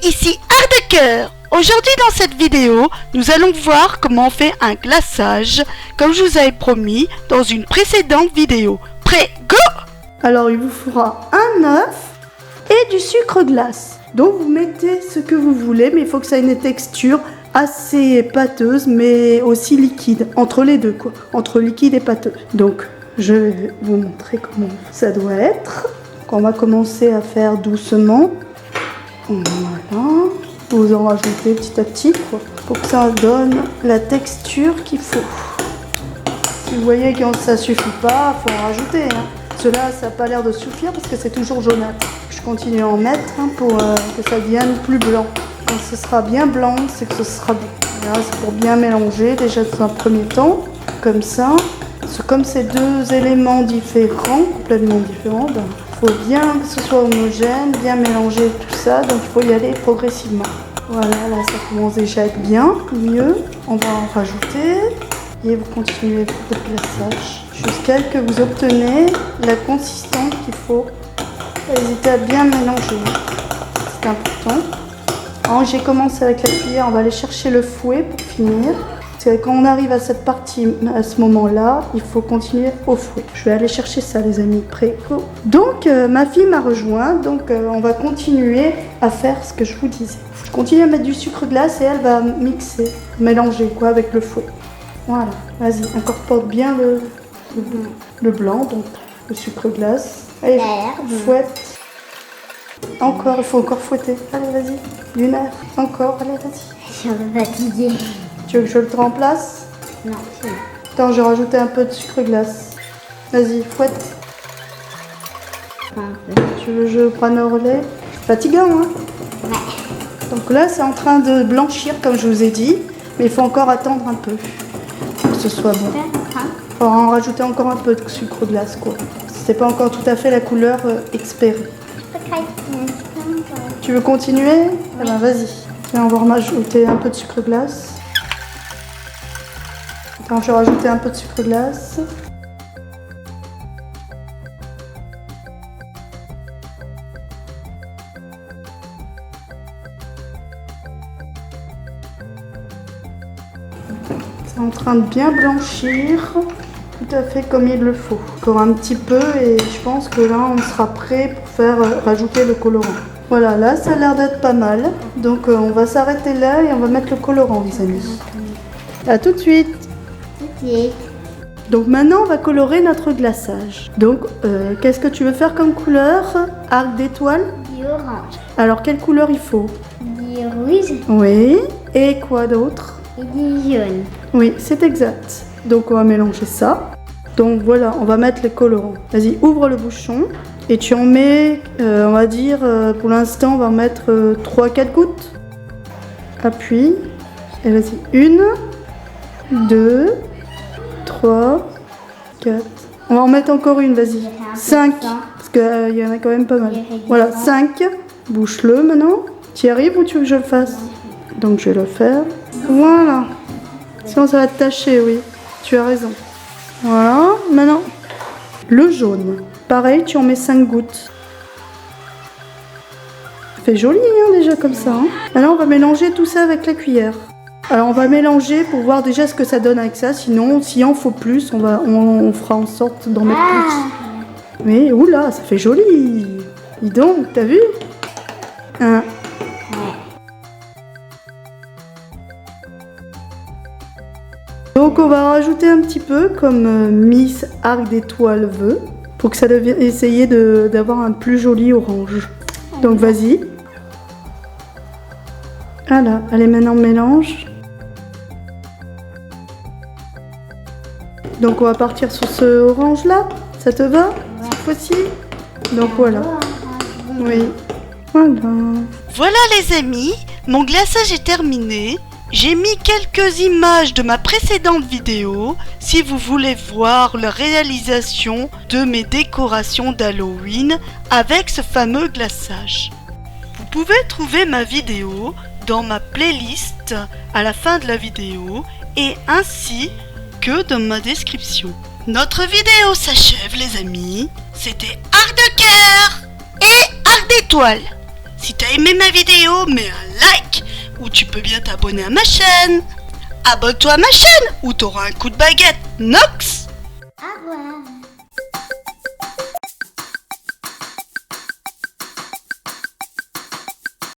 ici Art de Cœur. Aujourd'hui dans cette vidéo, nous allons voir comment on fait un glaçage, comme je vous avais promis dans une précédente vidéo. Prêt, go! Alors il vous faudra un œuf et du sucre glace. Donc vous mettez ce que vous voulez, mais il faut que ça ait une texture assez pâteuse, mais aussi liquide, entre les deux quoi, entre liquide et pâteux. Donc je vais vous montrer comment ça doit être. Donc, on va commencer à faire doucement. Voilà. Vous en rajoutez petit à petit quoi, pour que ça donne la texture qu'il faut. Si vous voyez que ça suffit pas, il faut en rajouter. Cela, ça n'a pas l'air de suffire parce que c'est toujours jaunâtre. Je continue à en mettre pour que ça devienne plus blanc. Quand ce sera bien blanc, c'est que ce sera bon. Là, c'est pour bien mélanger déjà dans un premier temps, comme ça. Comme ces deux éléments différents, complètement différents, il faut bien que ce soit homogène, bien mélanger tout ça. Donc il faut y aller progressivement. Voilà, là ça commence déjà à être bien, mieux. On va en rajouter et vous continuez votre glaçage jusqu'à ce que vous obtenez la consistance qu'il faut. N'hésitez à bien mélanger, c'est important. Alors, j'ai commencé avec la cuillère, on va aller chercher le fouet pour finir. Parce que quand on arrive à cette partie, à ce moment-là, il faut continuer au fouet. Je vais aller chercher ça les amis, prêt. Donc ma fille m'a rejoint, donc on va continuer à faire ce que je vous disais. Je continue à mettre du sucre glace et elle va mixer, mélanger quoi avec le fouet. Voilà, vas-y, incorpore bien le blanc, donc le sucre glace. Allez, fouette. Encore, il faut encore fouetter. Allez, vas-y. Une heure. Encore, allez, vas-y. Je suis un peu fatiguée. Tu veux que je le remplace? Non, c'est bon. Attends, je vais rajouter un peu de sucre glace. Vas-y, fouette. Tu veux que je prenne le relais? Fatigant, hein? Ouais. Donc là, c'est en train de blanchir, comme je vous ai dit. Mais il faut encore attendre un peu pour que ce soit bon. Il faut en rajouter encore un peu de sucre glace, quoi. C'est pas encore tout à fait la couleur espérée. Tu veux continuer? Eh ben, vas-y. Tiens, on va rajouter un peu de sucre glace. Attends, je vais rajouter un peu de sucre glace. C'est en train de bien blanchir, tout à fait comme il le faut. Encore un petit peu et je pense que là on sera prêt pour faire rajouter le colorant. Voilà, là ça a l'air d'être pas mal. Donc on va s'arrêter là et on va mettre le colorant les amis. A tout de suite. Ok. Donc maintenant on va colorer notre glaçage. Donc qu'est-ce que tu veux faire comme couleur? Arc d'étoile? Du orange. Alors quelle couleur il faut? Du rouge Oui. Et quoi d'autre? et du jaune. Oui, c'est exact. Donc on va mélanger ça. Donc voilà, on va mettre les colorants. Vas-y, ouvre le bouchon. Et tu en mets, on va dire, pour l'instant, on va en mettre 3-4 gouttes. Appuie. Et vas-y, 1, 2, 3, 4. On va en mettre encore une, vas-y. 5, parce qu'il y en a quand même pas mal. Voilà, 5. Bouche-le maintenant. Tu y arrives ou tu veux que je le fasse? Donc je vais le faire. Voilà. Sinon ça va te tacher, oui. Tu as raison. Voilà, maintenant, le jaune. Pareil, tu en mets 5 gouttes. Ça fait joli, hein, déjà, comme ça. Hein. Alors, on va mélanger tout ça avec la cuillère. Alors, on va mélanger pour voir déjà ce que ça donne avec ça. Sinon, s'il en faut plus, on fera en sorte d'en mettre plus. Mais, oula, ça fait joli. Dis donc, t'as vu? Hein. Donc on va rajouter un petit peu comme Miss Arc d'étoile veut pour que ça devienne essayer d'avoir un plus joli orange. Donc vas-y. Voilà, allez maintenant mélange. Donc on va partir sur ce orange là. Ça te va cette fois-ci? Donc voilà. Oui. Voilà. Voilà les amis, mon glaçage est terminé. J'ai mis quelques images de ma précédente vidéo si vous voulez voir la réalisation de mes décorations d'Halloween avec ce fameux glaçage. Vous pouvez trouver ma vidéo dans ma playlist à la fin de la vidéo et ainsi que dans ma description. Notre vidéo s'achève les amis, c'était Art de Cœur et Arc d'étoile. Si t'as aimé ma vidéo, mets un like ou tu peux bien t'abonner à ma chaîne. Abonne-toi à ma chaîne ou t'auras un coup de baguette. Nox!